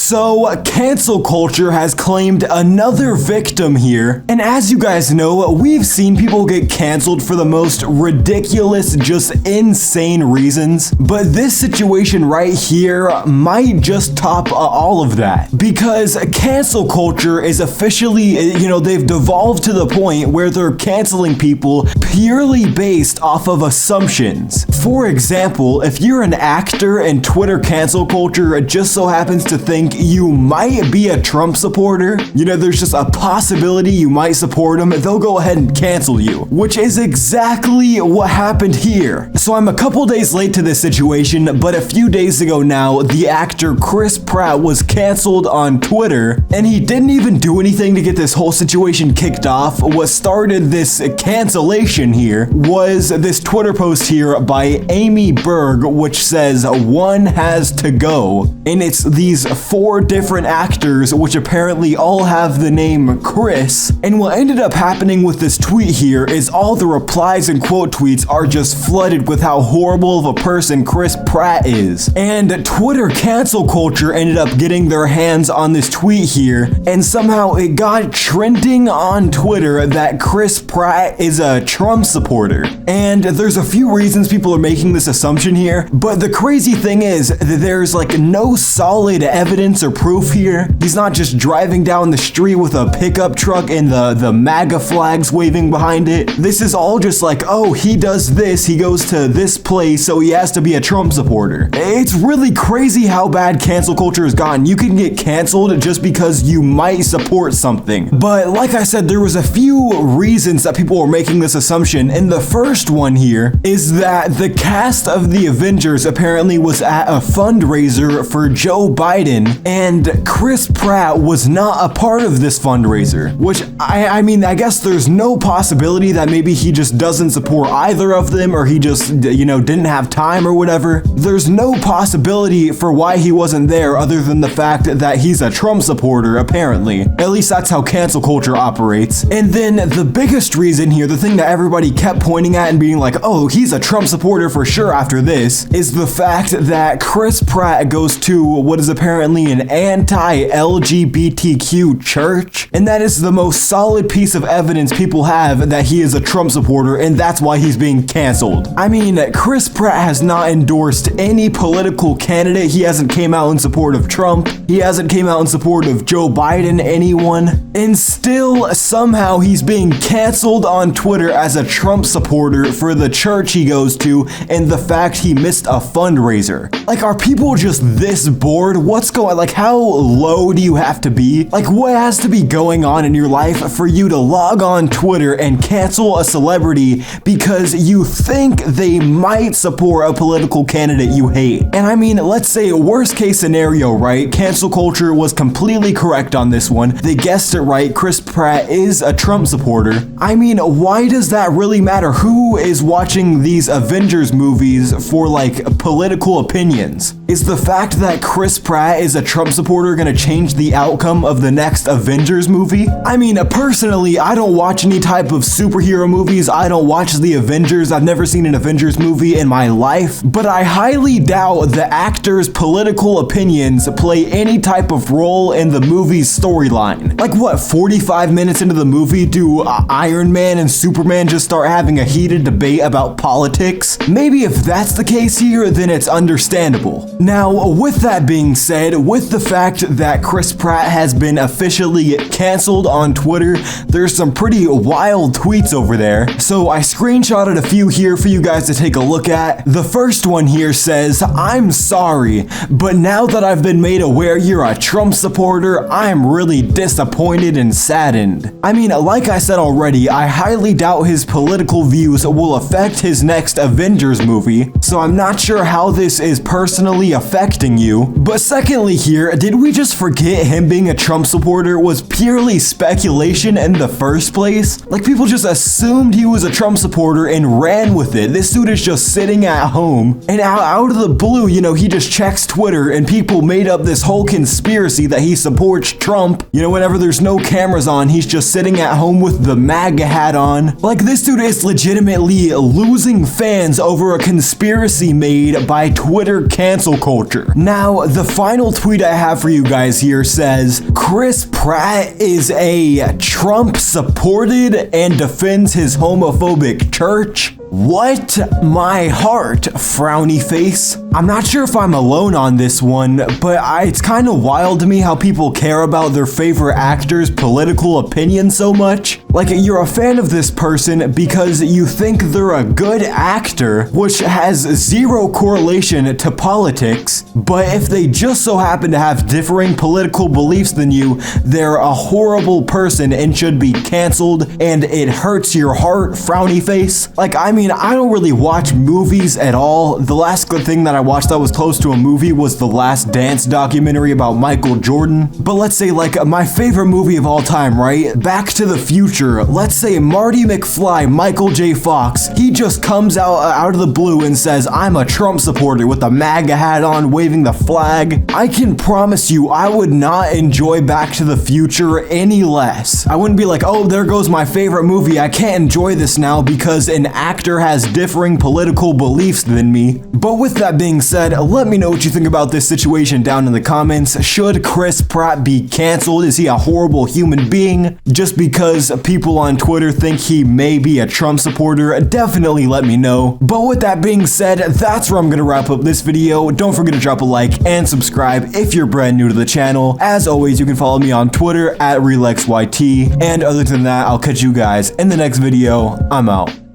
So, cancel culture has claimed another victim here, and as you guys know, we've seen people get canceled for the most ridiculous, just insane reasons, but this situation right here might just top all of that, because cancel culture is officially, they've devolved to the point where they're canceling people purely based off of assumptions. For example, if you're an actor and Twitter cancel culture just so happens to think you might be a Trump supporter, there's just a possibility you might support him, they'll go ahead and cancel you, which is exactly what happened here. So I'm a couple days late to this situation, but a few days ago now, the actor Chris Pratt was canceled on Twitter, and he didn't even do anything to get this whole situation kicked off. What started this cancellation here was this Twitter post here by Amy Berg, which says, "One has to go," and it's these 4 different actors, which apparently all have the name Chris. And what ended up happening with this tweet here is all the replies and quote tweets are just flooded with how horrible of a person Chris Pratt is. And Twitter cancel culture ended up getting their hands on this tweet here, and somehow it got trending on Twitter that Chris Pratt is a Trump supporter. And there's a few reasons people are making this assumption here, but the crazy thing is that there's no solid evidence or proof here. He's not just driving down the street with a pickup truck and the MAGA flags waving behind it. This is all just oh, he does this, he goes to this place, so he has to be a Trump supporter. It's really crazy how bad cancel culture has gotten. You can get canceled just because you might support something. But like I said, there was a few reasons that people were making this assumption, and the first one here is that the cast of the Avengers apparently was at a fundraiser for Joe Biden, and Chris Pratt was not a part of this fundraiser, which I guess there's no possibility that maybe he just doesn't support either of them, or he just, didn't have time or whatever. There's no possibility for why he wasn't there other than the fact that he's a Trump supporter, apparently. At least that's how cancel culture operates. And then the biggest reason here, the thing that everybody kept pointing at and being oh, he's a Trump supporter for sure after this, is the fact that Chris Pratt goes to what is apparently an anti-LGBTQ church, and that is the most solid piece of evidence people have that he is a Trump supporter, and that's why he's being canceled. I mean, Chris Pratt has not endorsed any political candidate. He hasn't came out in support of Trump. He hasn't came out in support of Joe Biden, anyone. And still, somehow, he's being canceled on Twitter as a Trump supporter for the church he goes to and the fact he missed a fundraiser. Are people just this bored? What's going how low do you have to be? What has to be going on in your life for you to log on Twitter and cancel a celebrity because you think they might support a political candidate you hate? And I mean, let's say worst case scenario, right? Cancel culture was completely correct on this one. They guessed it right. Chris Pratt is a Trump supporter. I mean, why does that really matter? Who is watching these Avengers movies for political opinions? Is the fact that Chris Pratt is a Trump supporter gonna change the outcome of the next Avengers movie? I mean, personally, I don't watch any type of superhero movies. I don't watch the Avengers. I've never seen an Avengers movie in my life, but I highly doubt the actors' political opinions play any type of role in the movie's storyline. 45 minutes into the movie, do Iron Man and Superman just start having a heated debate about politics? Maybe if that's the case here, then it's understandable. Now, with that being said, with the fact that Chris Pratt has been officially canceled on Twitter, there's some pretty wild tweets over there. So I screenshotted a few here for you guys to take a look at. The first one here says, "I'm sorry, but now that I've been made aware you're a Trump supporter, I'm really disappointed and saddened." I mean, like I said already, I highly doubt his political views will affect his next Avengers movie, so I'm not sure how this is personally affecting you. But secondly here, did we just forget him being a Trump supporter was purely speculation in the first place? People just assumed he was a Trump supporter and ran with it. This dude is just sitting at home, and out of the blue, he just checks Twitter and people made up this whole conspiracy that he supports Trump. Whenever there's no cameras on, he's just sitting at home with the MAGA hat on. This dude is legitimately losing fans over a conspiracy made by Twitter cancel culture. Now, the final tweet tweet I have for you guys here says, Chris Pratt is a Trump-supported and defends his homophobic church. What? My heart, frowny face. I'm not sure if I'm alone on this one, but it's kind of wild to me how people care about their favorite actor's political opinion so much. Like, you're a fan of this person because you think they're a good actor, which has zero correlation to politics, but if they just so happen to have differing political beliefs than you, they're a horrible person and should be canceled, and it hurts your heart, frowny face. Like, I don't really watch movies at all. The last good thing that I watched that was close to a movie was the Last Dance documentary about Michael Jordan. But let's say, like, my favorite movie of all time, right? Back to the Future. Let's say Marty McFly, Michael J. Fox, he just comes out of the blue and says, I'm a Trump supporter with a MAGA hat on, waving the flag. I can promise you, I would not enjoy Back to the Future any less. I wouldn't be like, oh, there goes my favorite movie. I can't enjoy this now because an actor has differing political beliefs than me. But with that being said, let me know what you think about this situation down in the comments. Should Chris Pratt be canceled? Is he a horrible human being? Just because people on Twitter think he may be a Trump supporter, definitely let me know. But with that being said, that's where I'm gonna wrap up this video. Don't forget to drop a like and subscribe if you're brand new to the channel. As always, you can follow me on Twitter at RelexYT. And other than that, I'll catch you guys in the next video. I'm out.